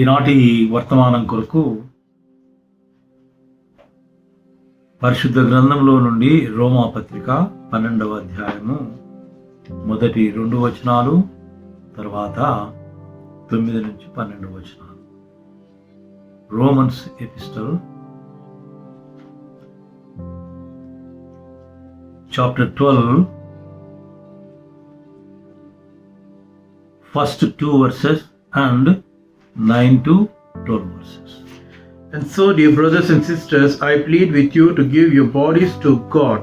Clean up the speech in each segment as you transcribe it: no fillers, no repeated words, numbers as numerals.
ఈనాటి వర్తమానం కొరకు పరిశుద్ధ గ్రంథంలో నుండి రోమాపత్రిక 12వ అధ్యాయము మొదటి 2 వచనాలు, తర్వాత 9 నుంచి 12 వచనాలు. Romans epistle chapter 12, first 2 verses and 9 to 12 verses. And so, dear brothers and sisters, I plead with you to give your bodies to God.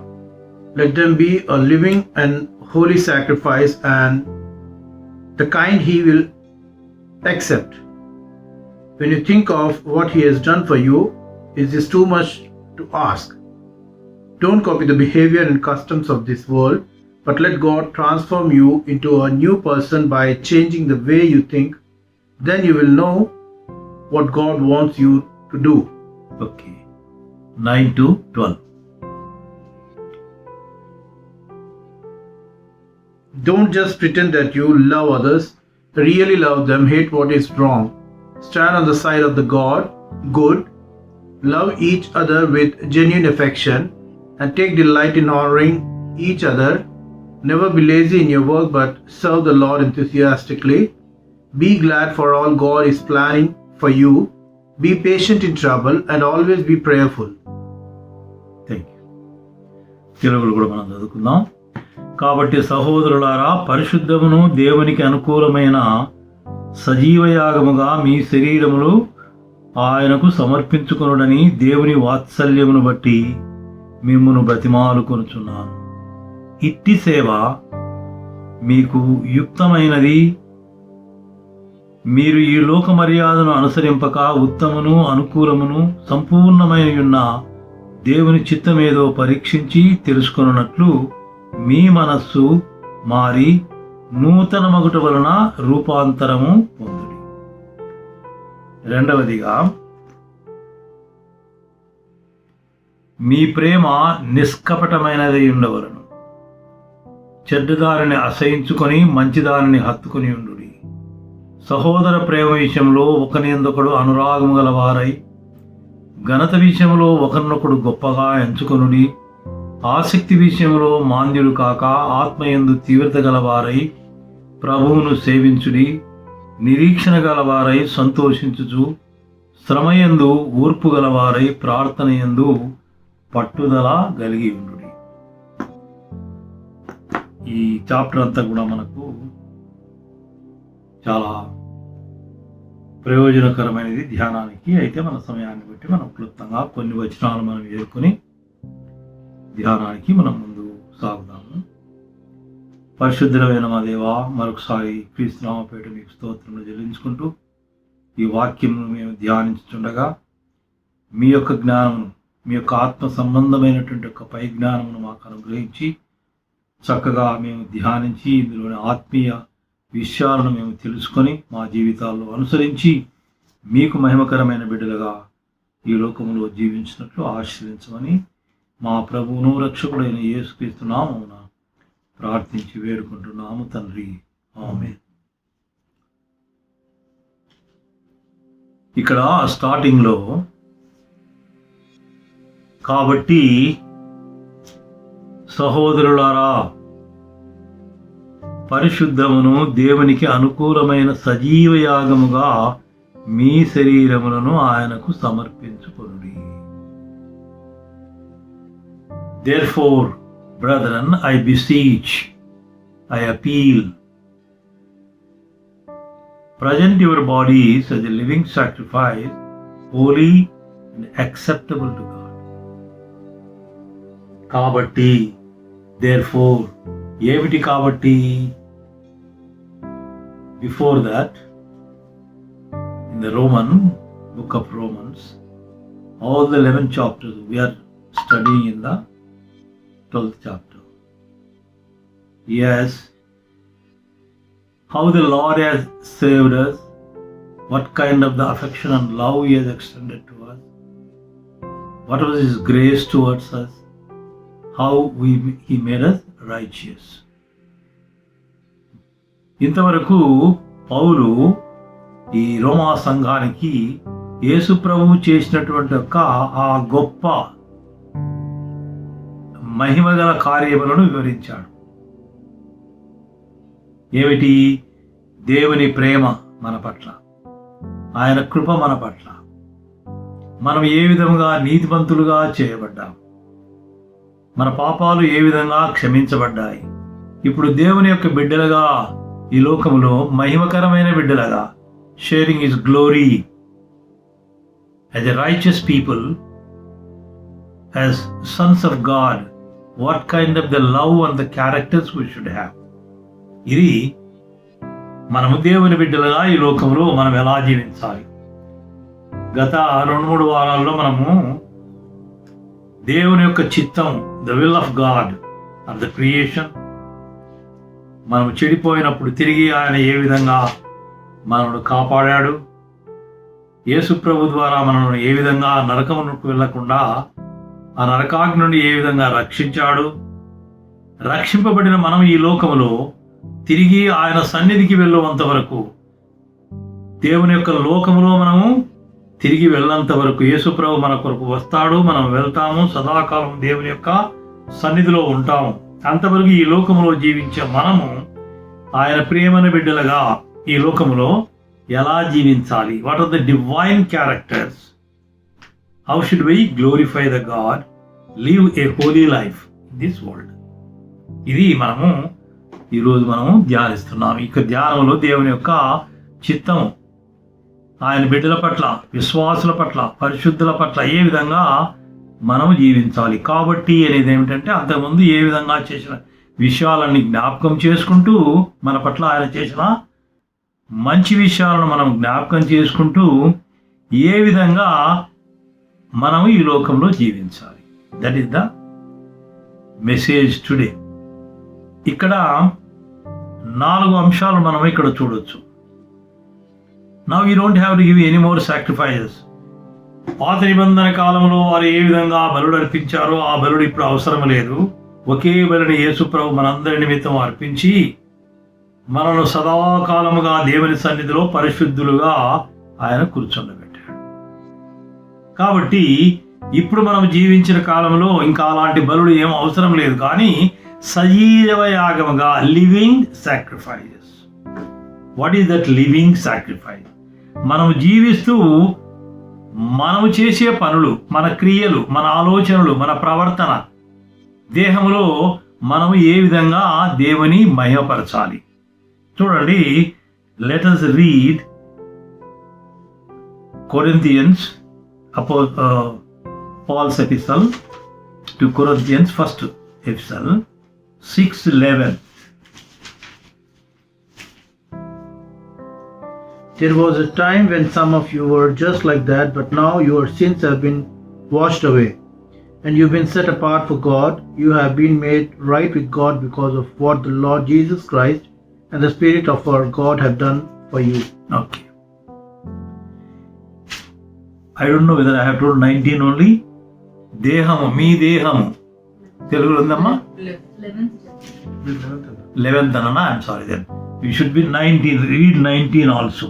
Let them be a living and holy sacrifice, and the kind He will accept. When you think of what He has done for you, is this too much to ask? Don't copy the behavior and customs of this world, but let God transform you into a new person by changing the way you think. Then you will know what God wants you to do. Okay, 9 to 12. Don't just pretend that you love others. Really love them. Hate what is wrong. Stand on the side of the God, good. Love each other with genuine affection and take delight in honoring each other. Never be lazy in your work, but serve the Lord enthusiastically. Be glad for all God is planning for you. Be patient in trouble and always be prayerful. Thank you. తెలుగులో కూడా మనం చదువుకుందాం. కాబట్టి సహోదరులారా, పరిశుద్ధమును దేవునికి అనుకూలమైన సజీవ యాగముగా మీ శరీరములు ఆయనకు సమర్పించుకొనుడని దేవుని వాత్సల్యమును బట్టి మిమ్మును బ్రతిమాలుకొనుచున్నాను. ఇట్టి సేవ మీకు యుక్తమైనది. మీరు ఈ లోక మర్యాదను అనుసరింపక ఉత్తమును అనుకూలమును సంపూర్ణమైనయున్న దేవుని చిత్తమేదో పరీక్షించి తెలుసుకొనున్నట్లు మీ మనస్సు మారి నూతన మగుట వలన రూపాంతరము పొందుడి. రెండవదిగా, మీ ప్రేమ నిష్కపటమైనదై ఉండవలను. చెడ్డదారిని అసహించుకొని మంచిదారిని హత్తుకొని ఉండుడి. సహోదర ప్రేమ విషయంలో ఒకరినొకడు అనురాగము గలవారై, ఘనత విషయంలో ఒకరినొకడు గొప్పగా ఎంచుకొనుడి. ఆసక్తి విషయంలో మాంద్యులు కాక ఆత్మయందు తీవ్రత గలవారై ప్రభువును సేవించుడి. నిరీక్షణ గలవారై సంతోషించుచు, శ్రమయందు ఊర్పు గలవారై ప్రార్థనయందు పట్టుదల కలిగి ఉండుడి. ఈ చాప్టర్ అంతా కూడా మనకు చాలా ప్రయోజనకరమైనది ధ్యానానికి. అయితే మన సమయాన్ని బట్టి మనం క్లుప్తంగా కొన్ని వచనాలు మనం ఏర్కొని ధ్యానానికి మనం ముందు సాగుదాము. పరిశుద్ధమైన మా దేవా, మరొకసారి క్రీస్తు నామపేట మీకు స్తోత్రములు చెల్లించుకుంటూ ఈ వాక్యమును మేము ధ్యానించుండగా మీ యొక్క జ్ఞానమును, మీ యొక్క ఆత్మ సంబంధమైనటువంటి యొక్క పై జ్ఞానమును మాకు అనుగ్రహించి చక్కగా మేము ధ్యానించి ఇందులోని ఆత్మీయ విషయాలను మేము తెలుసుకొని మా జీవితాల్లో అనుసరించి మీకు మహిమకరమైన బిడ్డలుగా ఈ లోకంలో జీవించినట్లు ఆశీర్వదించమని మా ప్రభువును రక్షకుడైన యేసుక్రీస్తు నామమున ప్రార్థించి వేడుకుంటున్నాము తండ్రి, ఆమేన్. ఇక్కడ స్టార్టింగ్లో కాబట్టి సహోదరులారా, పరిశుద్ధమును దేవునికి అనుకూలమైన సజీవ యాగముగా మీ శరీరములను ఆయనకు సమర్పించుకొనుడి. Therefore, brethren, I beseech, I appeal, present your bodies as a living sacrifice, holy and acceptable to God. కాబట్టి, therefore, ఏమిటి కాబట్టి? Before that, in the book of Romans, all the 11 chapters, we are studying in the 12th chapter. Yes, how the Lord has saved us, what kind of the affection and love He has extended to us, what was His grace towards us, how He made us righteous. ఇంతవరకు పౌలు ఈ రోమా సంఘానికి యేసు ప్రభువు చేసినటువంటి ఆ గొప్ప మహిమగల కార్యములను వివరించాడు. ఏమిటి? దేవుని ప్రేమ మన పట్ల, ఆయన కృప మన పట్ల, మనం ఏ విధంగా నీతిమంతులుగా చేయబడ్డాం, మన పాపాలు ఏ విధంగా క్షమించబడ్డాయి. ఇప్పుడు దేవుని యొక్క బిడ్డలుగా ఈ లోకములో మహిమకరమైన బిడ్డలుగా sharing his glory as a righteous people, as Sons of God, what kind of the love and the characters we should have. ఇది మనము దేవుని బిడ్డలుగా ఈ లోకంలో మనం ఎలా జీవించాలి. గత 2-3 వారాల్లో మనము దేవుని యొక్క చిత్తం, the will of God of the creation, మనం చెడిపోయినప్పుడు తిరిగి ఆయన ఏ విధంగా మనల్ని కాపాడాడు, యేసు ప్రభు ద్వారా మనల్ని ఏ విధంగా నరకమునకు వెళ్లకుండా ఆ నరకాగ్ని నుండి ఏ విధంగా రక్షించాడు. రక్షింపబడిన మనం ఈ లోకములో తిరిగి ఆయన సన్నిధికి వెళ్ళేంత వరకు, దేవుని యొక్క లోకములో మనము తిరిగి వెళ్ళేంత వరకు యేసు ప్రభు మన కొరకు వస్తాడు, మనం వెళ్తాము, సదాకాలం దేవుని యొక్క సన్నిధిలో ఉంటాము. అంతవరకు ఈ లోకములో జీవించే మనము ఆయన ప్రియమైన బిడ్డలుగా ఈ లోకములో ఎలా జీవించాలి? What are the divine characters? How should we glorify the God, live a holy life in this world? ఇది ఈరోజు మనము ధ్యానిస్తున్నాం. ఇక ధ్యానంలో దేవుని యొక్క చిత్తం, ఆయన బిడ్డల పట్ల, విశ్వాసుల పట్ల, పరిశుద్ధుల పట్ల ఏ విధంగా మనము జీవించాలి. కాబట్టి అనేది ఏమిటంటే, అంతకుముందు ఏ విధంగా చేసిన విషయాలన్నీ జ్ఞాపకం చేసుకుంటూ, మన పట్ల ఆయన చేసిన మంచి విషయాలను మనం జ్ఞాపకం చేసుకుంటూ ఏ విధంగా మనము ఈ లోకంలో జీవించాలి. That is the message today. ఇక్కడ 4 అంశాలు మనం ఇక్కడ చూడొచ్చు. Now you don't have to give any more sacrifices. పాత నిబంధన కాలంలో వారు ఏ విధంగా బలుడు అర్పించారో ఆ బలుడు ఇప్పుడు అవసరం లేదు. ఒకే బలిని యేసు ప్రభు మనందరి నిమిత్తం అర్పించి మనను సదాకాలముగా దేవుని సన్నిధిలో పరిశుద్ధులుగా ఆయన కూర్చొండబెట్టాడు. కాబట్టి ఇప్పుడు మనం జీవించిన కాలంలో ఇంకా అలాంటి బలుడు ఏం అవసరం లేదు. కానీ సజీవ యాగముగా, living sacrifices. What is that living sacrifice? మనము జీవిస్తూ మనము చేసే పనులు, మన క్రియలు, మన ఆలోచనలు, మన ప్రవర్తన, దేహంలో మనము ఏ విధంగా దేవుని మహిమపరచాలి. చూడండి, let us read Corinthians, Paul's epistle to Corinthians, first epistle 6:11. There was a time when some of you were just like that, but now your sins have been washed away, and you've been set apart for God. You have been made right with God because of what the Lord Jesus Christ and the Spirit of our God have done for you. Okay. I don't know whether I have told 19 only. దేహము, మీ దేహము తెలుగులో ఉందమ్మా? 11th అన్నా? I'm sorry then. You should be 19. Read 19 also.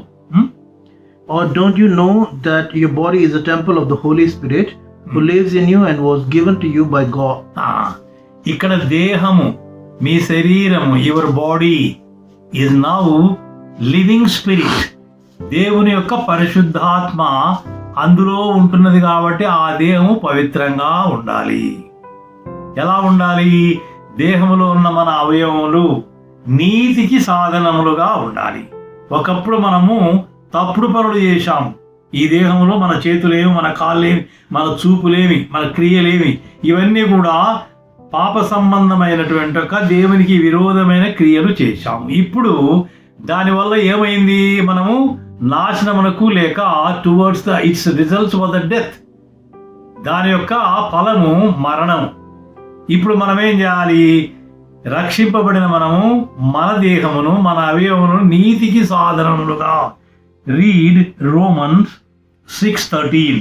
Or don't you know that your body is a temple of the Holy Spirit who lives in you and was given to you by God? ఇక్కడ దేహము, మీ శరీరము, your body is now living spirit. దేవుని యొక్క పరిశుద్ధాత్మ అందులో ఉంటున్నది కాబట్టి ఆ దేహము పవిత్రంగా ఉండాలి. ఎలా ఉండాలి? దేహములో ఉన్న మన అవయవములు నీతికి సాధనములుగా ఉండాలి. ఒకప్పుడు మనము తప్పుడు పనులు చేశాము. ఈ దేహంలో మన చేతులేమి, మన కాళ్ళేమి, మన చూపులేమి, మన క్రియలేమి, ఇవన్నీ కూడా పాప సంబంధమైనటువంటి ఒక దేవునికి విరోధమైన క్రియలు చేశాము. ఇప్పుడు దానివల్ల ఏమైంది? మనము నాశనమునకు లేక towards the it's results for the death, దాని యొక్క ఫలము మరణం. ఇప్పుడు మనం ఏం చేయాలి? రక్షింపబడిన మనము మన దేహమును, మన అవయవమును నీతికి సాధనములుగా. Read Romans 6:13.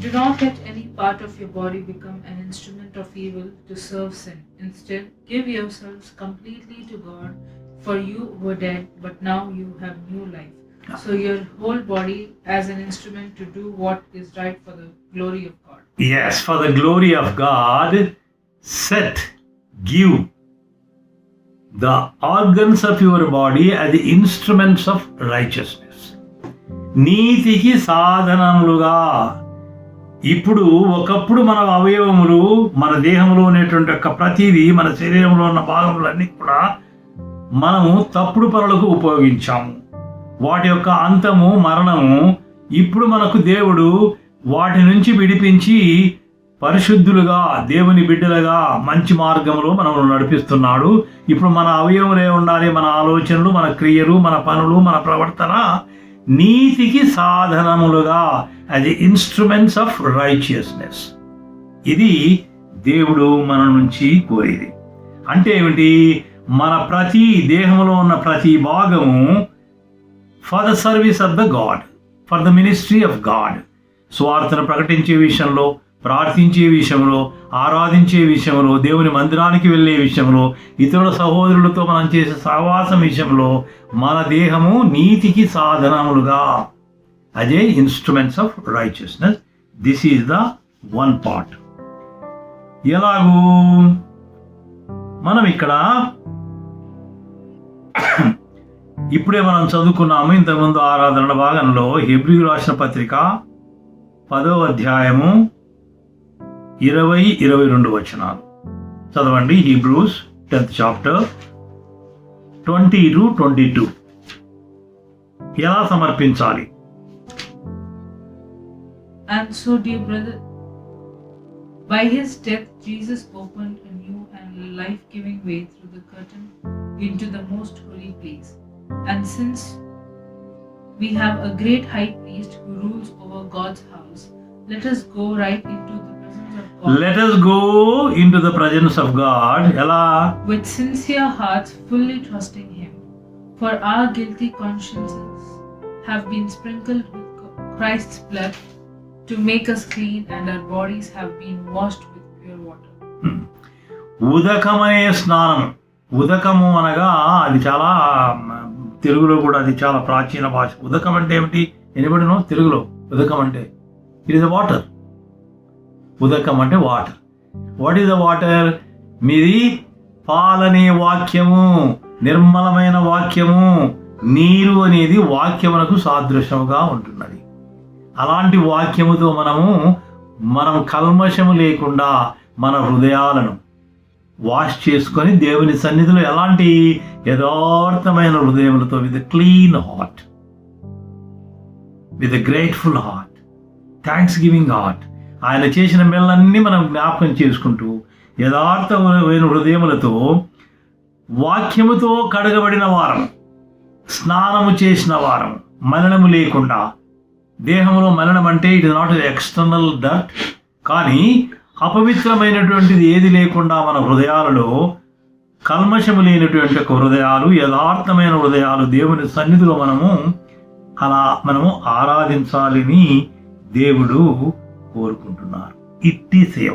Do not let any part of your body become an instrument instrument of evil to serve sin. Instead, give yourselves completely to God, for you were dead, but now you have new life. So your whole body as an instrument to do what is right for the glory of God. Yes, for the glory of God, give the organs of your body as the instruments of righteousness. నీతికి సాధనములుగా. ఇప్పుడు ఒకప్పుడు మన అవయవములు, మన దేహంలో ఉండేటువంటి యొక్క ప్రతిదీ, మన శరీరంలో ఉన్న భాగములన్నీ కూడా మనము తప్పుడు పనులకు ఉపయోగించాము. వాటి యొక్క అంతము మరణము. ఇప్పుడు మనకు దేవుడు వాటి నుంచి విడిపించి పరిశుద్ధులుగా, దేవుని బిడ్డలుగా మంచి మార్గంలో మనల్ని నడిపిస్తున్నాడు. ఇప్పుడు మన అవయవములే ఉండాలి, మన ఆలోచనలు, మన క్రియలు, మన పనులు, మన ప్రవర్తన నీతికి సాధనములుగా, అది ఇన్స్ట్రుమెంట్స్ ఆఫ్ రైచియస్నెస్. ఇది దేవుడు మన నుంచి కోరేది. అంటే ఏమిటి? మన ప్రతి దేహంలో ఉన్న ప్రతి భాగము for the service of the god, for the ministry of god. స్వార్థను ప్రకటించే విషయంలో, ప్రార్థించే విషయంలో, ఆరాధించే విషయంలో, దేవుని మందిరానికి వెళ్ళే విషయంలో, ఇతరుల సహోదరులతో మనం చేసే సహవాసం విషయంలో మన దేహము నీతికి సాధనములుగా, అదే instruments of righteousness. This is the one part. ఎలాగూ మనం ఇక్కడ ఇప్పుడే మనం చదువుకున్నాము ఇంతకుముందు ఆరాధన భాగంలో, హెబ్రీయులకు రాసిన పత్రిక 10వ అధ్యాయము 20-22 వచనాలు చదవండి. హీబ్రూస్ 10th చాప్టర్ 20-22 ఎలా సమర్పించాలి? And so, dear brother, by his death, Jesus opened a new and life-giving way through the curtain into the most holy place. And since we have a great high priest who rules over God's house, let us go right into the presence of God. Let us go into the presence of God. ఎలా? With sincere hearts, fully trusting him. For our guilty consciences have been sprinkled with Christ's blood to make us clean, and our bodies have been washed with pure water. ఉదకమనే స్నానం. ఉదకము అనగా అది చాలా తెలుగులో కూడా అది చాలా ప్రాచీన భాష. ఉదకం అంటే ఏమిటి? ఎనిబడినో తెలుగులో ఉదకం అంటే ఇట్ ఈస్ ద వాటర్. ఉదకం అంటే water. What is the water? మీది పాలనే వాక్యము, నిర్మలమైన వాక్యము. నీరు అనేది వాక్యమునకు సాదృశ్యముగా ఉంటున్నది. అలాంటి వాక్యముతో మనం కల్మషము లేకుండా మన హృదయాలను వాష్ చేసుకొని దేవుని సన్నిధిలో ఎలాంటి యథార్థమైన హృదయములతో, with clean heart, with grateful heart, thanksgiving heart, ఆయన చేసిన మేళ్ళన్నీ మనం జ్ఞాపకం చేసుకుంటూ యథార్థమైన హృదయములతో వాక్యముతో కడగబడిన వారం, స్నానము చేసిన వారం, మలినము లేకుండా. దేహంలో మలినం అంటే it is not external dirt, కానీ అపవిత్రమైనటువంటిది ఏది లేకుండా మన హృదయాలలో కల్మషము లేనటువంటి ఒక హృదయాలు, యథార్థమైన హృదయాలు దేవుని సన్నిధిలో మనము ఆరాధించాలని దేవుడు కోరుకుంటున్నారు. ఇట్టి సేవ.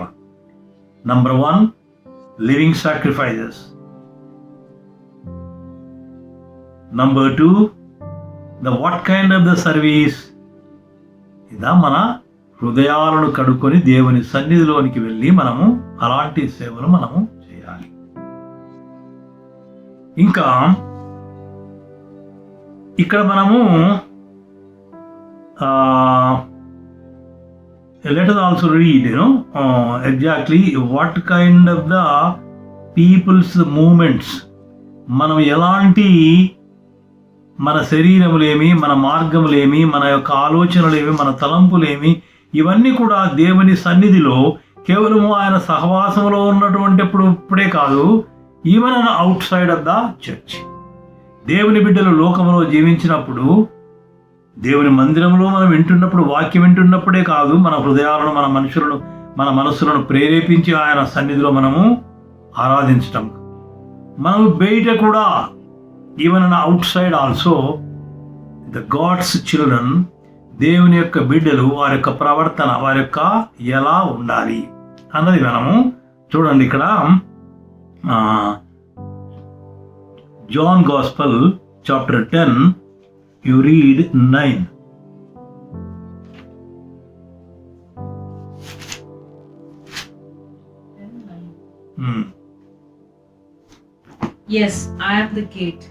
Number 1, living sacrifices. Number 2, what kind of the service. ఇదా మన హృదయాలను కడుక్కొని దేవుని సన్నిధిలోనికి వెళ్ళి మనము అలాంటి సేవలు మనము చేయాలి. ఇంకా ఇక్కడ మనము let us also read exactly what kind of the people's movements, మనం ఎలాంటి మన శరీరములేమి, మన మార్గములేమి, మన యొక్క ఆలోచనలేమి, మన తలంపులేమి, ఇవన్నీ కూడా దేవుని సన్నిధిలో కేవలము ఆయన సహవాసంలో ఇప్పుడే కాదు, even on out side of the church. దేవుని బిడ్డలు లోకంలో జీవించినప్పుడు, దేవుని మందిరంలో మనం వింటున్నప్పుడు, వాక్యం వింటున్నప్పుడే కాదు, మన హృదయాలను, మన మనస్సులను ప్రేరేపించి ఆయన సన్నిధిలో మనము ఆరాధించటం. మనము బయట కూడా, even on outside also, the God's children, దేవుని యొక్క బిడ్డలు, వారి యొక్క ప్రవర్తన, వారి యొక్క ఎలా ఉండాలి అన్నది మనము చూడండి ఇక్కడ John gospel chapter 10 you read 9. Yes, I am the gate.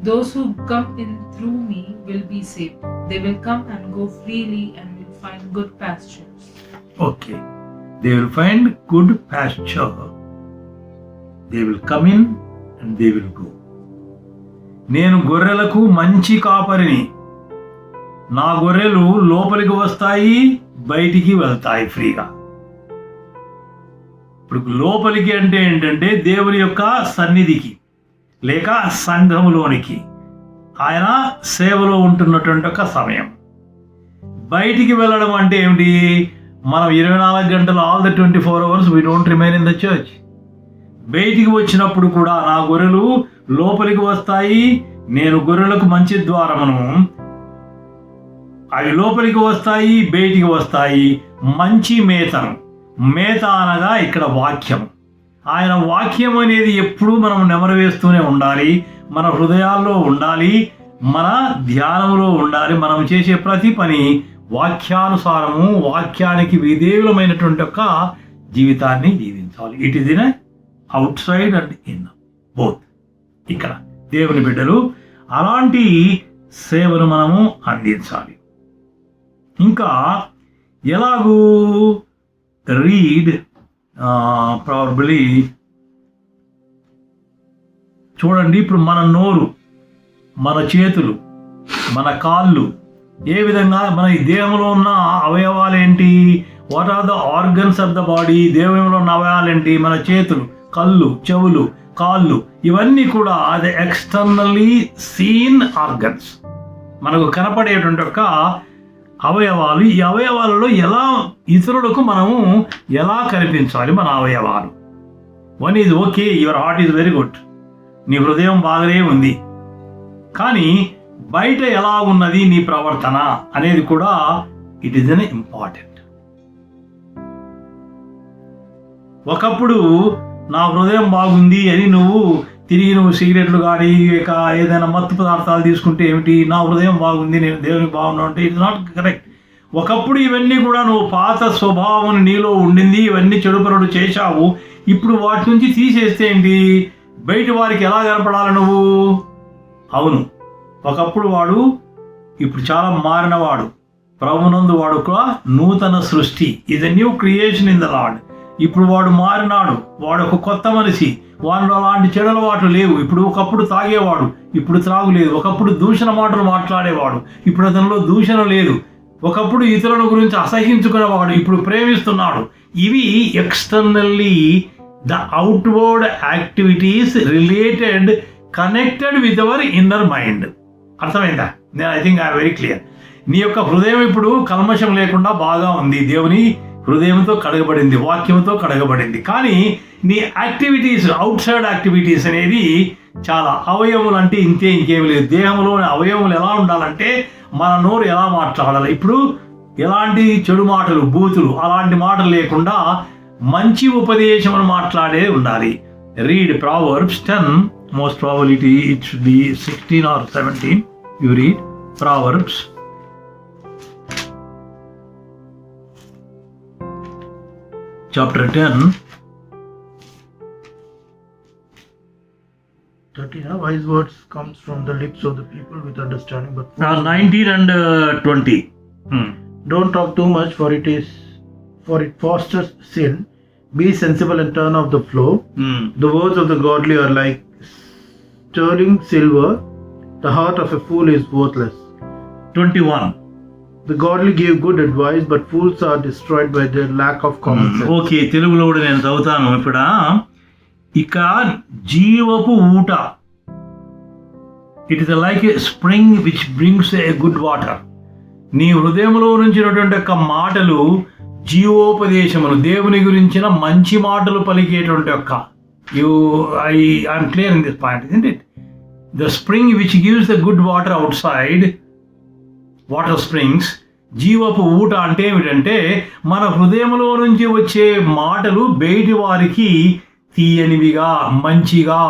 Those who come in through me will be saved. They will come and go freely and will find good pastures. Okay. They will find good pasture. They will come in and they will go. నేను గొర్రెలకు మంచి కాపరిని. నా గొర్రెలు లోపలికి వస్తాయి, బయటికి వెళ్తాయి ఫ్రీగా. ఇప్పుడు లోపలికి అంటే ఏంటంటే దేవుని యొక్క సన్నిధికి లేక సంఘములోనికి, ఆయన సేవలో ఉంటున్నటువంటి ఒక సమయం. బయటికి వెళ్ళడం అంటే ఏమిటి? మనం 24 గంటలు all the 24 hours we don't remain in the church. బయటికి వచ్చినప్పుడు కూడా నా గొర్రెలు లోపలికి వస్తాయి, నేను గొర్రెలకు మంచి ద్వారమును. అవి లోపలికి వస్తాయి, బయటికి వస్తాయి. మంచి మేతను, మేత అనగా ఇక్కడ వాక్యం. ఆయన వాక్యం అనేది ఎప్పుడూ మనం నెమరు వేస్తూనే ఉండాలి, మన హృదయాల్లో ఉండాలి, మన ధ్యానంలో ఉండాలి. మనం చేసే ప్రతి పని వాక్యానుసారము, వాక్యానికి విధేయులమైనటువంటి ఒక జీవితాన్ని జీవించాలి. It is in out side and in both. ఇక్కడ దేవుని బిడ్డలు అలాంటి సేవను మనము అందించాలి. ఇంకా ఎలాగూ రీడ్ ప్రాబబ్లీ చూడండి. ఇప్పుడు మన నోరు, మన చేతులు, మన కాళ్ళు, ఏ విధంగా మన ఈ దేహంలో ఉన్న అవయవాలు ఏంటి? What are the organs of the body? దేహంలో ఉన్న అవయవాలు ఏంటి? మన చేతులు, కళ్ళు, చెవులు, కాళ్ళు, ఇవన్నీ కూడా అది ఎక్స్టర్నల్లీ సీన్ ఆర్గన్స్, మనకు కనపడేటువంటి ఒక అవయవాలు. ఈ అవయవాలలో ఎలా ఇతరులకు మనము ఎలా కనిపించాలి? మన అవయవాలు. One is okay, your heart is very good, నీ హృదయం బాగానే ఉంది, కానీ బయట ఎలా ఉన్నది నీ ప్రవర్తన అనేది కూడా ఇట్ ఈజ్ అన్ ఇంపార్టెంట్. ఒకప్పుడు నా హృదయం బాగుంది అని నువ్వు సిగరెట్లు కానీ ఇక ఏదైనా మత్తు పదార్థాలు తీసుకుంటే ఏమిటి? నా హృదయం బాగుంది, నేను దేవునికి బాగున్నా అంటే ఇట్స్ నాట్ కరెక్ట్. ఒకప్పుడు ఇవన్నీ కూడా నువ్వు పాత స్వభావం నీలో ఉండింది, ఇవన్నీ చెడు పనులు చేశావు. ఇప్పుడు వాటి నుంచి తీసేస్తే ఏంటి? బయట వారికి ఎలా కనపడాలి నువ్వు? అవును, ఒకప్పుడు వాడు ఇప్పుడు చాలా మారినవాడు, ప్రభునందు వాడు ఒక నూతన సృష్టి, ఇది new creation in the lord. ఇప్పుడు వాడు మారినాడు, వాడు ఒక కొత్త మనిషి, వాడిలో అలాంటి చెడలవాట్లు లేవు. ఇప్పుడు ఒకప్పుడు తాగేవాడు, ఇప్పుడు త్రాగులేదు. ఒకప్పుడు దూషణ మాటలు మాట్లాడేవాడు, ఇప్పుడు అతనిలో దూషణ లేదు. ఒకప్పుడు ఇతరుల గురించి అసహించుకునేవాడు, ఇప్పుడు ప్రేమిస్తున్నాడు. ఇవి externally the outward activities related connected with our inner mind. అర్థమైందా? నేను I think I'm very clear. నీ యొక్క హృదయం ఇప్పుడు కల్మషం లేకుండా బాగా ఉంది, దేవుని హృదయంతో కడగబడింది, వాక్యంతో కడగబడింది. కానీ నీ యాక్టివిటీస్, అవుట్ సైడ్ యాక్టివిటీస్ అనేది చాలా అవయములు అంటే ఇంకేమి లేదు. దేహంలోని అవయములు ఎలా ఉండాలంటే మన నోరు ఎలా మాట్లాడాలి. ఇప్పుడు ఎలాంటి చెడు మాటలు, బూతులు, అలాంటి మాటలు లేకుండా మంచి ఉపదేశమును మాట్లాడే ఉండాలి. Read Proverbs 10, most probably it should be 16 or 17. You read Proverbs chapter 10. 13. Wise words comes from the lips of the people with understanding, but 19 and 20. Don't talk too much, for it fosters sin. Be sensible and turn off the flow. The words of the godly are like sterling silver. The heart of a fool is worthless. 21. The godly give good advice, but fools are destroyed by their lack of common sense. Okay, తెలుగులో కూడా నేను చదువుతాను. ఇప్పుడు ఇక జీవపు ఊట, it is like A spring which brings a good water. నీ హృదయంలో నుంచినటువంటి యొక్క మాటలు జీవోపదేశములు, దేవుని గురించిన మంచి మాటలు పలికేటువంటి యొక్క I'm clear in this point, isn't it? The spring which gives the good water outside, water springs, జీవపు ఊట అంటే ఏమిటంటే మన హృదయంలో నుంచి వచ్చే మాటలు బయటి వారికి తీయనివిగా, మంచిగా,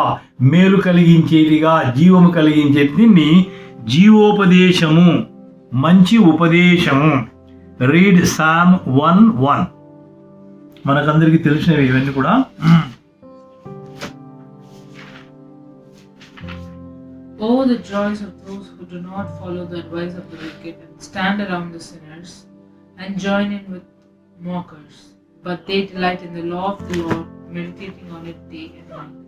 మేలు కలిగించేవిగా, జీవము కలిగించేది. దీన్ని జీవోపదేశము, మంచి ఉపదేశము. Read Psalm 1:1. మనకందరికీ తెలిసినవి ఇవన్నీ కూడా. Oh, the joys of those who do not follow the advice of the wicked and stand around the sinners and join in with mockers, but they delight in the law of the Lord, meditating on it day and night.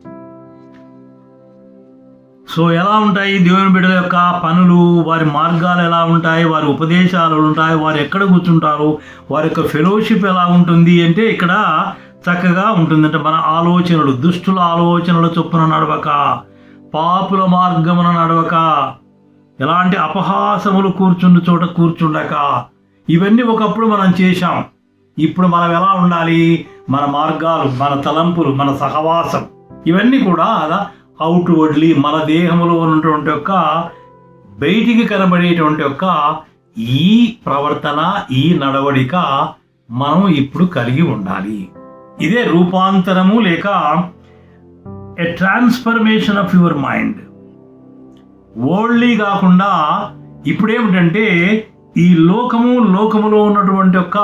So ఎలా ఉంటాయి దేవుని బిడ్డల యొక్క పనులు, వారి మార్గాలు ఎలా ఉంటాయి, వారి ఉపదేశాలు ఉంటాయి, వారు ఎక్కడ కూర్చుంటారు, వారి యొక్క ఫెలోషిప్ ఎలా ఉంటుంది అంటే ఇక్కడ చక్కగా ఉంటుందంటే మన ఆలోచనలు, దుష్టుల ఆలోచనల చొప్పున నడవక, పాపుల మార్గమున నడవక, ఎలాంటి అపహాసములు కూర్చుండు చోట కూర్చుండక. ఇవన్నీ ఒకప్పుడు మనం చేశాం. ఇప్పుడు మనం ఎలా ఉండాలి? మన మార్గాలు, మన తలంపులు, మన సహవాసం, ఇవన్నీ కూడా అలా అవుట్వర్డ్లీ మన దేహంలో ఉన్నటువంటి యొక్క బయటికి కనబడేటువంటి యొక్క ఈ ప్రవర్తన, ఈ నడవడిక మనం ఇప్పుడు కలిగి ఉండాలి. ఇదే రూపాంతరము లేక ఎ transformation of your mind. Worldly కాకుండా ఇప్పుడేమిటంటే ఈ లోకములో ఉన్నటువంటి యొక్క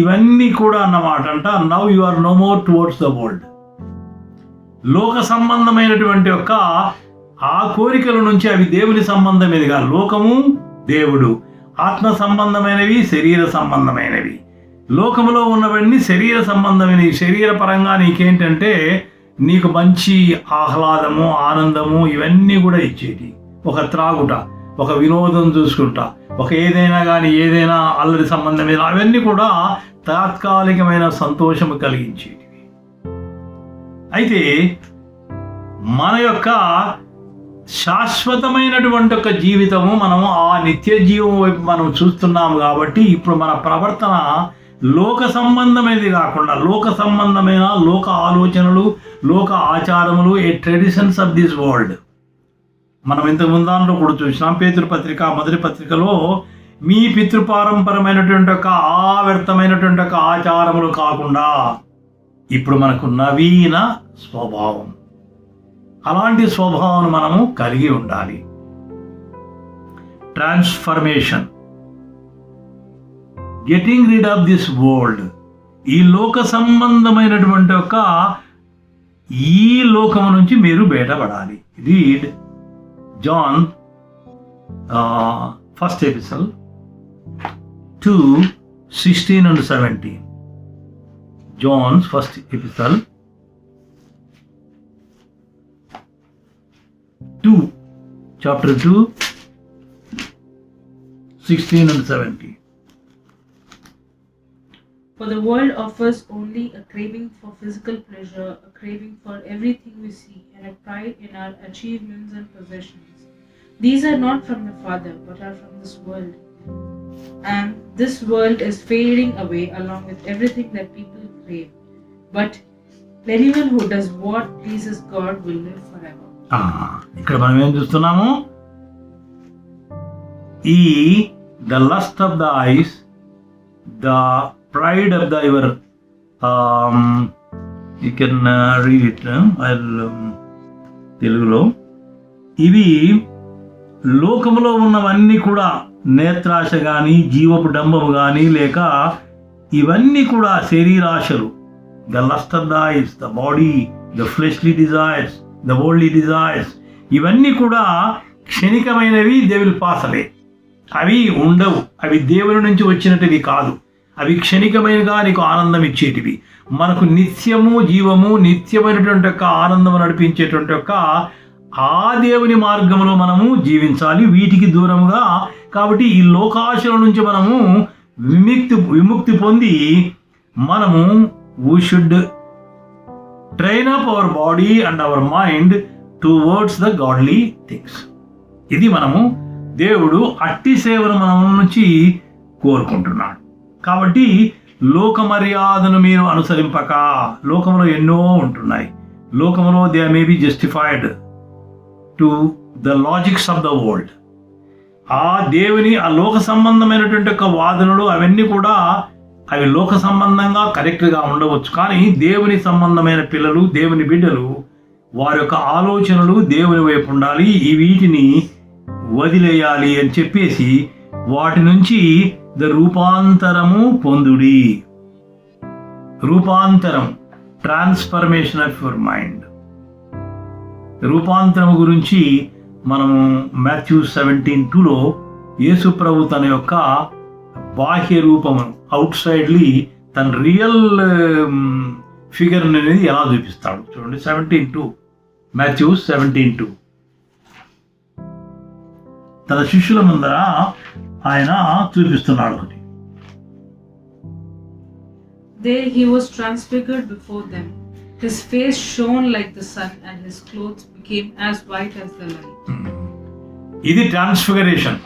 ఇవన్నీ కూడా అన్నమాట అంట. Now you are no more towards the world. లోక సంబంధమైనటువంటి యొక్క ఆ కోరికల నుంచి అవి దేవుని సంబంధమైనదిగా, లోకము దేవుడు, ఆత్మ సంబంధమైనవి శరీర సంబంధమైనవి. లోకములో ఉన్నవన్నీ శరీర సంబంధమైనవి. శరీర పరంగా నీకేంటంటే నీకు మంచి ఆహ్లాదము, ఆనందము ఇవన్నీ కూడా ఇచ్చేటి. ఒక త్రాగుట, ఒక వినోదం చూసుకుంటా, ఒక ఏదైనా కానీ ఏదైనా అల్లరి సంబంధమైన అవన్నీ కూడా తాత్కాలికమైన సంతోషము కలిగించేటివి. అయితే మన యొక్క శాశ్వతమైనటువంటి ఒక జీవితము, మనము ఆ నిత్య జీవం వైపు మనం చూస్తున్నాము. కాబట్టి ఇప్పుడు మన ప్రవర్తన లోక సంబంధమైనది కాకుండా, లోక సంబంధమైన లోక ఆలోచనలు, లోక ఆచారములు, ఏ ట్రెడిషన్స్ ఆఫ్ దిస్ వరల్డ్. మనం ఇంతకు ముందాంలో కూడా చూసినాం. పేతురు పత్రిక మొదటి పత్రికలో మీ పితృపారంపరమైనటువంటి ఒక వ్యర్థమైనటువంటి ఒక ఆచారములు కాకుండా ఇప్పుడు మనకు నవీన స్వభావం, అలాంటి స్వభావం మనము కలిగి ఉండాలి. Transformation, getting rid of this world. ఈ లోక సంబంధమైనటువంటి ఒక ఈ లోకము నుంచి మీరు బయటపడాలి. Read John first episode 2:16 and 17. John's first epistle 2, chapter 2, 16 and 17. For the world offers only a craving for physical pleasure, a craving for everything we see, and a pride in our achievements and possessions. These are not from the Father, but are from this world. And this world is fading away along with everything that people crave. But anyone who does what pleases God will live forever. ఇక్కడ మనం ఏం చూస్తున్నాము? the lust of the eyes, the pride of the your you can read it. I'll తెలుగులో ఇవి లోకములో ఉన్నవన్నీ కూడా నేత్రాశ కానీ, జీవపు డంబము కానీ, లేక ఇవన్నీ కూడా శరీరాశలు. The lust of the eyes, the body, the fleshly desires, the worldly desires, ఇవన్నీ కూడా క్షణికమైనవి. They will pass away. అవి ఉండవు. అవి దేవుని నుంచి వచ్చినటివి కాదు. అవి క్షణికమైనగా నీకు ఆనందం ఇచ్చేటివి. మనకు నిత్యము జీవము, నిత్యమైనటువంటి యొక్క ఆనందము నడిపించేటువంటి యొక్క ఆ దేవుని మార్గంలో మనము జీవించాలి, వీటికి దూరముగా. కాబట్టి ఈ లోకాశల నుంచి మనము విముక్తి పొంది మనము we should train up our body and our mind towards the godly things. ఇది మనము దేవుడు అట్టి సేవను మన నుంచి కోరుకుంటున్నాడు. కాబట్టి లోక మర్యాదను మీరు అనుసరింపక. లోకంలో ఎన్నో ఉంటున్నాయి. లోకంలో they may be justified to the logics of the world. ఆ దేవుని ఆ లోక సంబంధమైనటువంటి యొక్క వాదనలు అవన్నీ కూడా అవి లోక సంబంధంగా కరెక్ట్గా ఉండవచ్చు. కానీ దేవుని సంబంధమైన పిల్లలు, దేవుని బిడ్డలు, వారి యొక్క ఆలోచనలు దేవుని వైపు ఉండాలి. ఈ వీటిని వదిలేయాలి అని చెప్పేసి వాటి నుంచి రూపాంతరము పొందుడి. రూపాంతరం, ట్రాన్స్ఫర్మేషన్ ఆఫ్ యువర్ మైండ్. రూపాంతరం గురించి మనము మాథ్యూ 17:2లో యేసు ప్రభు తన యొక్క బాహ్య రూపమును, అవుట్ సైడ్లీ తన రియల్ ఫిగర్ అనేది ఎలా చూపిస్తాడు చూడండి. 17:2, మాథ్యూ 17:2. తన శిష్యుల ముందర ఆయన చూపిస్తున్నాడు ఒకటి. There he was transfigured before them. His face shone like the sun, and his clothes became as white as the light. ఇది ట్రాన్స్ఫిగరేషన్.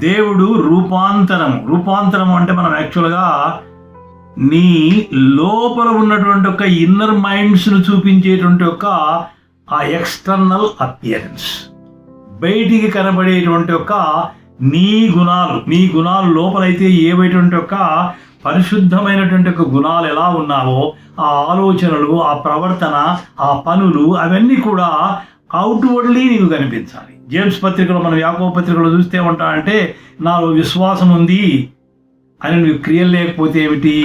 దేవుడు రూపాంతరం అంటే మనం యాక్చువల్గా నీ లోపల ఉన్నటువంటి ఒక ఇన్నర్ మైండ్స్ను చూపించేటువంటి ఒక ఆ ఎక్స్టర్నల్ అపియరెన్స్, బయటికి కనబడేటువంటి ఒక నీ గుణాలు లోపలైతే ఏవైటువంటి ఒక పరిశుద్ధమైనటువంటి ఒక గుణాలు ఎలా ఉన్నావో ఆ ఆలోచనలు, ఆ ప్రవర్తన, ఆ పనులు అవన్నీ కూడా అవుట్వర్డ్లీ నీకు కనిపించాలి. జేమ్స్ పత్రికలో, మనం యాకోబు పత్రికలో చూస్తే ఉంటానంటే నాలో విశ్వాసం ఉంది అని నువ్వు క్రియలు లేకపోతే ఏమిటి?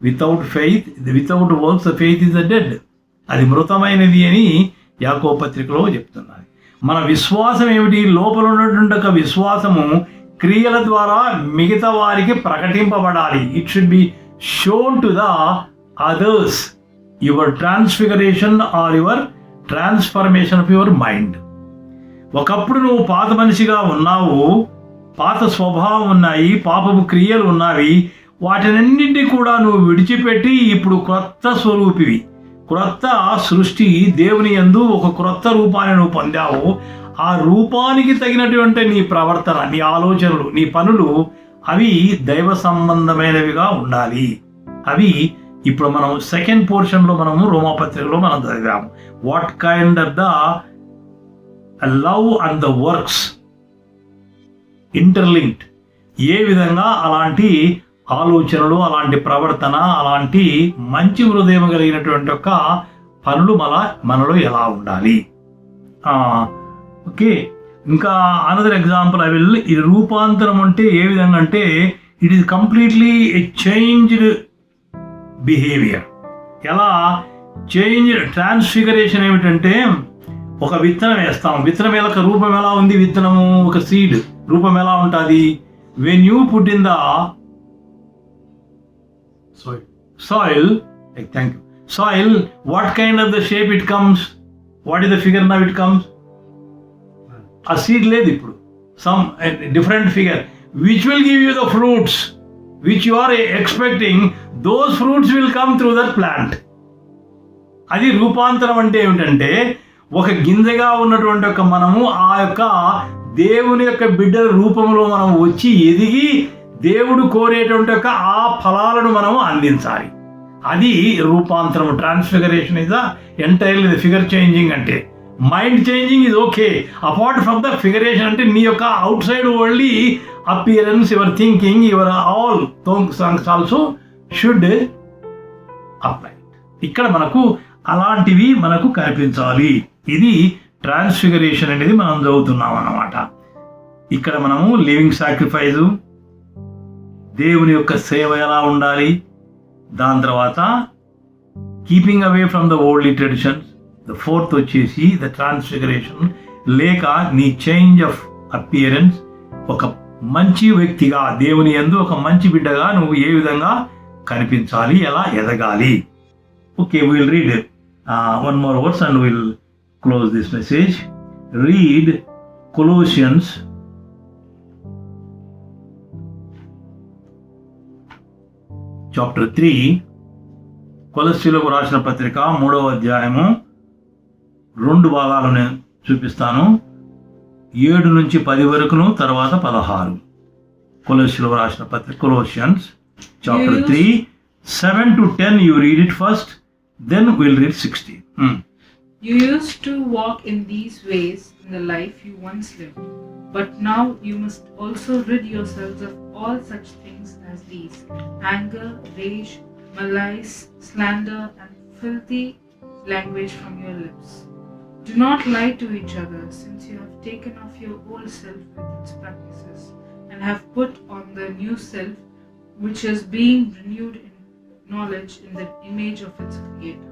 Without works faith is dead. అది మృతమైనది అని యాకోబు పత్రికలో చెప్తున్నది. మన విశ్వాసం ఏమిటి? లోపల ఉన్నటువంటి ఒక విశ్వాసము క్రియల ద్వారా మిగతా వారికి ప్రకటింపబడాలి. It should be shown to the others. Your transfiguration or your transformation of your mind. ఒకప్పుడు నువ్వు పాత మనిషిగా ఉన్నావు, పాత స్వభావం ఉన్నాయి, పాపపు క్రియలు ఉన్నవి. వాటినన్నింటినీ కూడా నువ్వు విడిచిపెట్టి ఇప్పుడు క్రొత్త స్వరూపివి, క్రొత్త సృష్టి, దేవుని యందు ఒక క్రొత్త రూపాన్ని నువ్వు పొందావు. ఆ రూపానికి తగినటువంటి నీ ప్రవర్తన, నీ ఆలోచనలు, నీ పనులు అవి దైవ సంబంధమైనవిగా ఉండాలి. అవి ఇప్పుడు మనం సెకండ్ పోర్షన్లో మనము రోమాపత్రికలో మనం చదివాము. What kind of the love and the works interlinked. ఏ విధంగా అలాంటి ఆలోచనలు, అలాంటి ప్రవర్తన, అలాంటి మంచి హృదయం కలిగినటువంటి ఒక పనులు మనలో ఎలా ఉండాలి. ఓకే, ఇంకా అనదర్ ఎగ్జాంపుల్ ఐ విల్. ఈ రూపాంతరం అంటే ఏ విధంగా అంటే it is completely A changed behaviour. ఎలా ట్రాన్స్ఫిగరేషన్ ఏమిటంటే ఒక విత్తనం వేస్తాం, విత్తనం యొక్క రూపం ఎలా ఉంది? విత్తనము ఒక సీడ్ రూపం ఎలా ఉంటుంది? When you put in the soil, thank you, soil, what kind of the shape it comes? What is the figure now it comes? A seed లేదు ఇప్పుడు, some different figure which will give you the fruits which you are expecting. Those fruits will come through that plant. అది రూపాంతరం అంటే ఏమిటంటే ఒక గింజగా ఉన్నటువంటి ఒక మనము ఆ యొక్క దేవుని యొక్క బిడ్డల రూపంలో మనం వచ్చి ఎదిగి దేవుడు కోరేటువంటి ఒక ఆ ఫలాలను మనము అందించాలి. అది రూపాంతరం. Transfiguration is entirely figure changing. అంటే mind changing is okay, apart from the figuration అంటే నీ యొక్క outside worldly appearance, your thinking, your all thanks also should apply. ఇక్కడ మనకు అలాంటివి మనకు కనిపించాలి. ఇది ట్రాన్స్ఫిగరేషన్ అనేది మనం చదువుతున్నాం అన్నమాట. ఇక్కడ మనము లివింగ్ సాక్రిఫైజు, దేవుని యొక్క సేవ ఎలా ఉండాలి, దాని తర్వాత keeping away from the old traditions. The fourth వచ్చేసి ద ట్రాన్స్ఫిగరేషన్, లేక నీ చేంజ్ ఆఫ్ అపియరెన్స్. ఒక మంచి వ్యక్తిగా, దేవుని యందు ఒక మంచి బిడ్డగా నువ్వు ఏ విధంగా కనిపించాలి, ఎలా ఎదగాలి. Okay, will read one more verse and we'll close this message. Read Colossians chapter 3. కొలస్సీలకు రాసిన పత్రిక 3వ అధ్యాయము 2 భాగాలు నేను చూపిస్తాను. 7 నుంచి 10 వరకును, తర్వాత 16. కొలస్సీలకు రాసిన పత్రిక Colossians chapter 3, 7 to 10 you read it first. Then we'll read 16. You used to walk in these ways in the life you once lived, but now you must also rid yourselves of all such things as these: anger, rage, malice, slander, and filthy language from your lips. Do not lie to each other, since you have taken off your old self with its practices and have put on the new self, which is being renewed in knowledge in the image of its creator.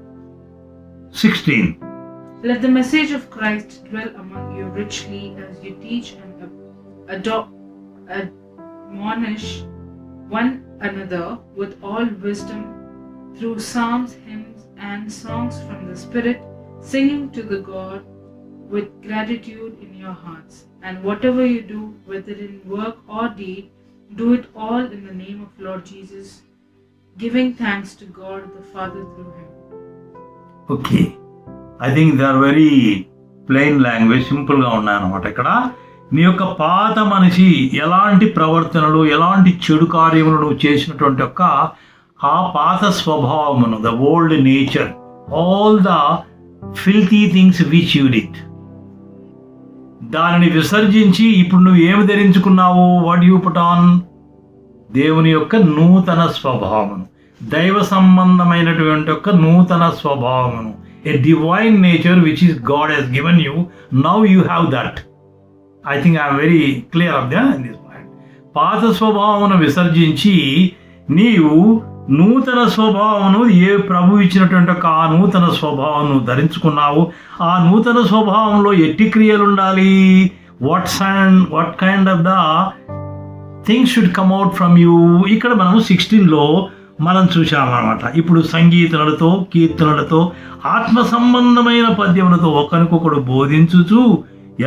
16. Let the message of Christ dwell among you richly as you teach and admonish one another with all wisdom through psalms, hymns, and songs from the Spirit, singing to the God with gratitude in your hearts. And whatever you do, whether in word or deed, do it all in the name of Lord Jesus, giving thanks to God the Father through him. Okay. I think they are very plain language, సింపుల్గా ఉన్నాయన్నమాట. ఇక్కడ నీ యొక్క పాత మనిషి ఎలాంటి ప్రవర్తనలు, ఎలాంటి చెడు కార్యములు నువ్వు చేసినటువంటి యొక్క ఆ పాత స్వభావమును, the old nature, all the filthy things which you did, దానిని విసర్జించి ఇప్పుడు నువ్వు ఏమి ధరించుకున్నావు? What you put on? దేవుని యొక్క నూతన స్వభావమును, దైవ సంబంధమైనటువంటి యొక్క నూతన స్వభావమును, a divine nature which is God has given you. Now you have that. I think I am very clear of that in this point. పాత స్వభావమును విసర్జించి నీవు నూతన స్వభావమును, ఏ ప్రభు ఇచ్చినటువంటి ఆ నూతన స్వభావం ధరించుకున్నావు. ఆ నూతన స్వభావంలో ఎట్టి క్రియలు ఉండాలి? What kind of the things should come out from you. ఇక్కడ మనము 16లో మనం చూసామన్నమాట. ఇప్పుడు సంగీతనలతో, కీర్తనలతో, ఆత్మ సంబంధమైన పద్యములతో ఒకరికొకడు బోధించుచు,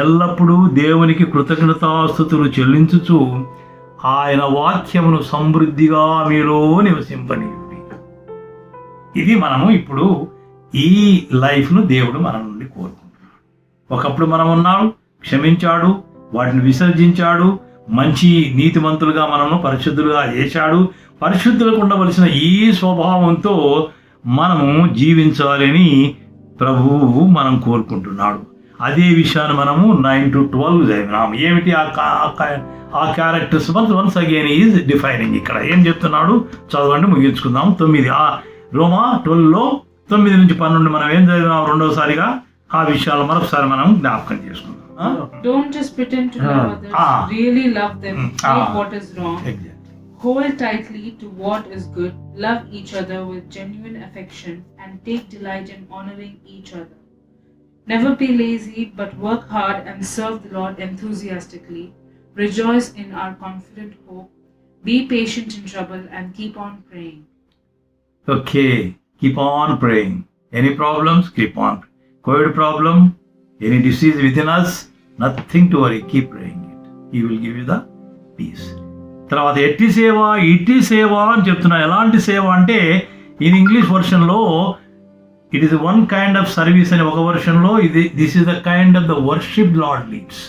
ఎల్లప్పుడూ దేవునికి కృతజ్ఞతాస్తుతులు చెల్లించుచు, ఆయన వాక్యమును సమృద్ధిగా మీలో నివసింపనీయుడి. ఇది మనము ఇప్పుడు ఈ లైఫ్ను దేవుడు మన నుండి కోరుకుంటున్నాడు. ఒకప్పుడు మనం ఉన్నాడు, క్షమించాడు, వాటిని విసర్జించాడు, మంచి నీతిమంతులుగా మనము పరిశుద్ధులుగా చేశాడు. పరిశుద్ధులకు ఉండవలసిన ఈ స్వభావంతో మనము జీవించాలని ప్రభువు మనం కోరుకుంటున్నాడు. అదే విషయాన్ని మనము 9 to 12 చదివినాము. ఏమిటి ఆ characters? Once again is defining. ఇక్కడ ఏం చెప్తున్నాడు చదవండి, ముగించుకుందాం. 9 రోమా 12లో 9 నుంచి 12 మనం ఏం చదివినాం రెండోసారిగా? ఆ విషయాలు మరొకసారి మనం జ్ఞాపకం చేసుకుందాం. Don't just pretend to love others, really love them, hate what is wrong. Exactly. Hold tightly to what is good, love each other with genuine affection, and take delight in honoring each other. Never be lazy, but work hard and serve the Lord enthusiastically. Rejoice in our confident hope. Be patient in trouble and keep on praying. Okay, keep on praying. Any problems? Keep on. COVID problem? Any disease within us? Nothing to worry. Keep praying it. He will give you the peace. తర్వాత ఎట్టి సేవ, ఇట్టి సేవ అని చెప్తున్నా. ఎలాంటి సేవ అంటే ఇన్ ఇంగ్లీష్ వర్షన్లో it is one kind of service అని ఒక వర్షన్లో, this is the kind of the worship lord leads.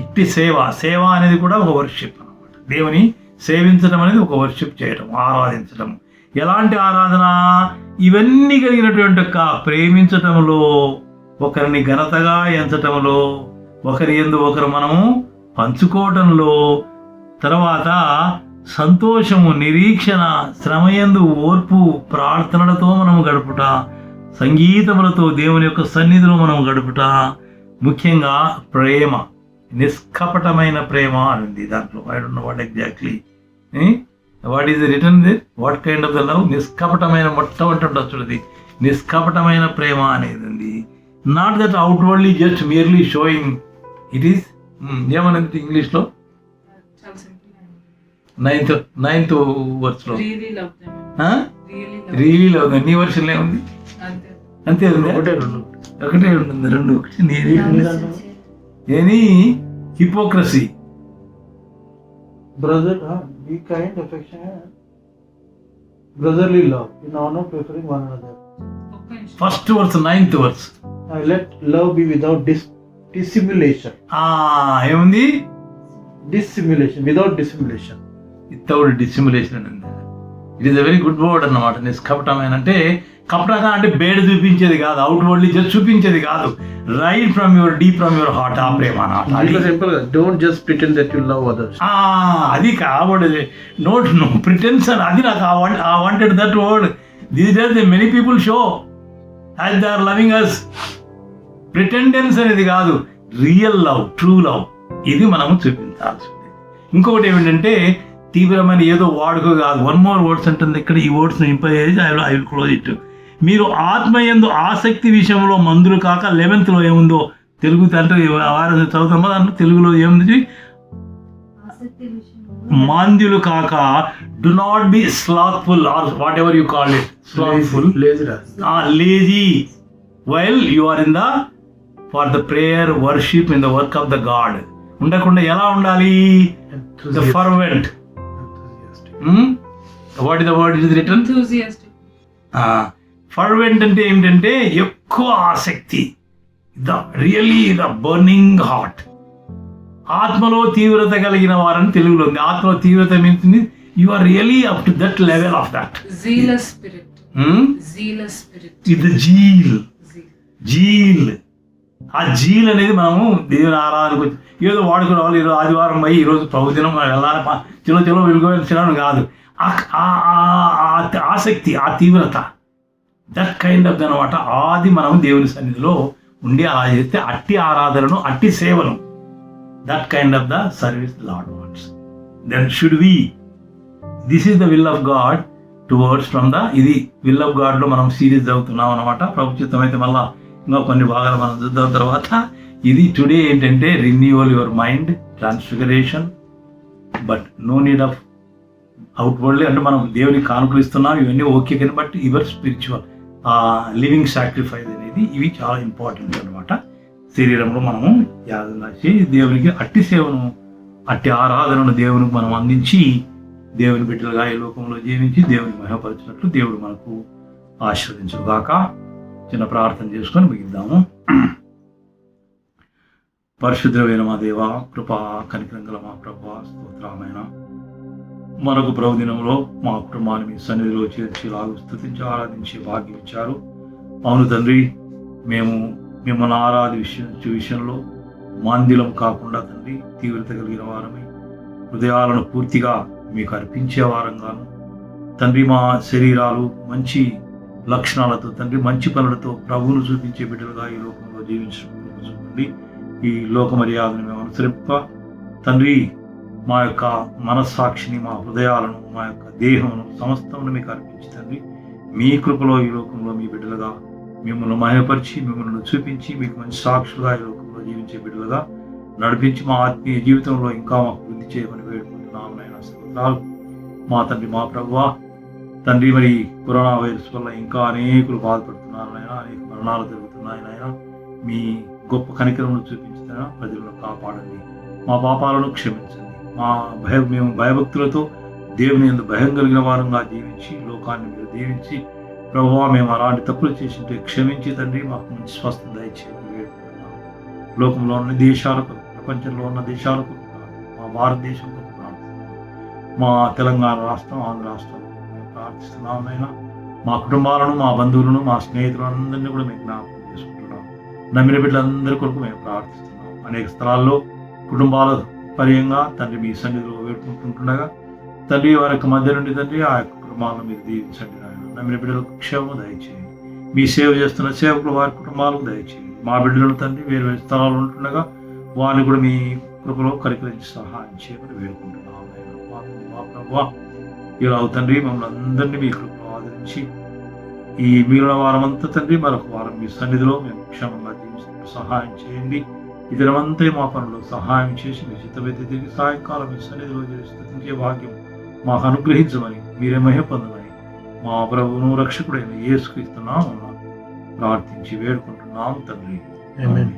ఇట్టి సేవ, సేవ అనేది కూడా ఒక వర్షిప్ అన్నమాట. దేవుని సేవించడం అనేది ఒక వర్షిప్ చేయడం, ఆరాధించడం. ఎలాంటి ఆరాధన? ఇవన్నీ కలిగినటువంటి ఒక ప్రేమించటంలో, ఒకరిని ఘనతగా ఎంచటంలో, ఒకరి యందు ఒకరు మనము పంచుకోవటంలో, తర్వాత సంతోషము, నిరీక్షణ, శ్రమయందు ఓర్పు, ప్రార్థనలతో మనం గడుపుట, సంగీతములతో దేవుని యొక్క సన్నిధిలో మనం గడుపుట, ముఖ్యంగా ప్రేమ, నిష్కపటమైన ప్రేమ అని దాంట్లో. I don't know what exactly what is return they, what kind of the love. నిష్కపటమైన, మొట్టమొదటి చూడది నిష్కపటమైన ప్రేమ అనేది ఉంది. Not that outwardly just merely showing. It is ఏమనేది ఇంగ్లీష్లో నైన్త్ వర్స్లో Really love them. Really love them. Really love. నీ వర్షన్లో ఏముంది? Ante. అంతే ఉంది. ఒకటే ఉంటుంది. రెండు ఏని hypocrisy. Brother, be kind, affectionate, brotherly love, in honor, preferring one another. First verse, 9th verse. Let love be without dissimulation. ఏముంది? Dissimulation, without dissimulation. Without dissimulation అని ఉంది. It is a very good word అన్నమాట. నిష్కపటమైన అంటే కపటంగా అంటే బేడ చూపించేది కాదు, outwardly just చూపించేది కాదు, right from your deep from your heart ఆ ప్రేమ అన్నమాట. అది సింపుల్ గా don't just pretend that you love others. అది కాబడదు, నో ప్రిటెన్షన్. అది నాకు I wanted that word. These days many people show as they are loving us. ప్రిటెండెన్స్ అనేది కాదు, real love, true love, ఇది మనము చూపించాల్సి ఉంది. ఇంకొకటి ఏమిటంటే తీవ్రమైన ఏదో వాడుకో కాదు. వన్ మోర్ వర్డ్స్ అంటుంది ఇక్కడ, ఈ వర్డ్స్ని ఇంపై ఐ విల్ క్లోజ్ ఇట్. మీరు ఆత్మయందు ఆసక్తి విషయంలో మందులు కాక 11th ఏముందో తెలుగు అంటే వారు చదువుతామో దాంట్లో తెలుగులో ఏముంది, మాంద్యులు కాక do not be slothful or whatever you call it, slothful, lazy while you are in the for the prayer worship in the work of the god. ఉండకుండా ఎలా ఉండాలి, the fervent. What is the word is written, fervent అంటే ఏమిటంటే ఎక్కువ ఆసక్తి, really the burning heart. ఆత్మలో తీవ్రత కలిగిన వారని తెలుగులో ఉంది. ఆత్మలో తీవ్రత ఏమిటి, you are really up to that level of that zealous spirit. Zealous spirit. ఇది జీల్. ఆ జీల్ అనేది మనము దేవుని ఆరాధనకు ఏదో వాడుకుని రావాలి, ఈరోజు ఆదివారం పోయి ఈరోజు ప్రభుదినం వెళ్ళాలి, చలో వెళ్ళిపోయిన కాదు. ఆసక్తి, ఆ తీవ్రత, దట్ కైండ్ ఆఫ్ అనమాట. అది మనం దేవుని సన్నిధిలో ఉండి అలా చేస్తే అట్టి ఆరాధనను, అట్టి సేవను, that kind of the service Lord wants. Then should we, this is the will of God towards from the, ఇది విల్ ఆఫ్ గాడ్లో మనం సిరీస్ చదువుతున్నాం అనమాట. ప్రభు చిత్తం అయితే మళ్ళీ ఇంకా కొన్ని భాగాలు మనం చూద్దాం. తర్వాత ఇది టుడే ఏంటంటే renewal your mind, transfiguration, but no need of outwardly. అంటే మనం దేవునికి కానుకలిస్తున్నాం ఇవన్నీ ఓకే కానీ, but your spiritual living sacrifice అనేది ఇవి చాలా ఇంపార్టెంట్ అనమాట. శరీరంలో మనము యాగం చేసి దేవునికి అట్టి సేవను, అట్టి ఆరాధనను దేవునికి మనం అందించి దేవుని బిడ్డలుగా ఈ లోకంలో జీవించి దేవుని మహిమపరిచినట్లు దేవుడు మనకు ఆశీర్వదించుగాక. చిన్న ప్రార్థన చేసుకొని ముగిద్దాము. పరిశుద్ధమైన మా దేవ, కృపా కనికరం గల మా ప్రభువా, స్తోత్రమైన మరొక ప్రభుదినంలో మా కుటుంబాన్ని మీ సన్నిధిలో చేర్చి లాగు స్తుతించి ఆరాధించే భాగ్యం ఇచ్చారు. అవును తండ్రి, మేము మిమ్మల్ని విషయంలో మాంద్యులం కాకుండా తండ్రి తీవ్రత కలిగిన వారమై హృదయాలను పూర్తిగా మీకు అర్పించే వారంగాను తండ్రి, మా శరీరాలు మంచి లక్షణాలతో తండ్రి, మంచి పనులతో ప్రభువును చూపించే బిడ్డలుగా ఈ లోకంలో జీవించడం చూడండి. ఈ లోక మర్యాదను మేము అనుసరింప తండ్రి, మా యొక్క మనస్సాక్షిని, మా హృదయాలను, మా యొక్క దేహమును సమస్తమును మీకు అర్పించి తండ్రి, మీ కృపలో ఈ లోకంలో మీ బిడ్డలుగా మిమ్మల్ని మహిమపరిచి, మిమ్మల్ని చూపించి మీకు మంచి సాక్షులుగా ఈ లోకంలో జీవించే బిడ్డలుగా నడిపించి మా ఆత్మీయ జీవితంలో ఇంకా మాకు వృద్ధి చేయమని వేడుకుంటున్నాము నాయన. స్తోత్రాలు మా తండ్రి, మా ప్రభువా తండ్రి. మరి కరోనా వైరస్ వల్ల ఇంకా అనేకులు బాధపడుతున్నారు నాయన, అనేక మరణాలు జరుగుతున్నాయి నాయన. మీ గొప్ప కనికరమును చూపించిన ప్రజలను కాపాడండి, మా పాపాలను క్షమించండి. మేము భయభక్తులతో దేవుని యందు భయం కలిగిన వారంగా జీవించి లోకాన్ని మీరు దీవించి ప్రభువా, మేము అలాంటి తప్పులు చేసింటే క్షమించి తండ్రి మాకు మంచి స్వస్థత దయచేయమని వేడుకుంటున్నాం. లోకంలో ఉన్న దేశాలకు, ప్రపంచంలో ఉన్న దేశాలకు, మా భారతదేశంలో మా తెలంగాణ రాష్ట్రం, ఆంధ్ర రాష్ట్రం మేము ప్రార్థిస్తున్నామైనా మా కుటుంబాలను, మా బంధువులను, మా స్నేహితులందరినీ కూడా మేము జ్ఞాపకం చేసుకుంటున్నాం. నమ్మిన బిడ్డలందరి కొరకు మేము ప్రార్థిస్తున్నాం. అనేక స్థలాల్లో కుటుంబాల పర్యంగా తండ్రి మీ సన్నిధిలో వేడుకుంటుండగా తండ్రి, వారి యొక్క మధ్య నుండి తండ్రి ఆ యొక్క కుటుంబాలను మీరు దీవించండి నాయన. నమ్మిన బిడ్డలకు క్షేమం దయచేయండి. మీ సేవ చేస్తున్న సేవకులు వారి కుటుంబాలకు దయచేయండి. మా బిడ్డలను తండ్రి వేరు వేరు స్థలాలు ఉంటుండగా వారిని కూడా మీ కృపలో కరికరించి సహాయం చేయమని వేడుకుంటున్నాం. మా ప్రభువా, ఇలా తండ్రి మమ్మల్ని అందరినీ మీ కృపలో ఆదరించి ఈ మిగిలిన వారం అంతా తండ్రి మరొక వారం మీ సన్నిధిలో మేము క్షేమంగా జీవిస్తూ సహాయం చేయండి. ఈ దినమంతా మా పనులు సహాయం చేసి మీ చిత్తమైతే తిరిగి సాయంకాలం మీ సన్నిధిలో స్తుతించే భాగ్యం మాకు అనుగ్రహించమని, మీరే మహిమ పొందమని మా ప్రభువును రక్షకుడైన యేసుక్రీస్తు నామమున ప్రార్థించి వేడుకుంటున్నాం తండ్రి. ఆమేన్.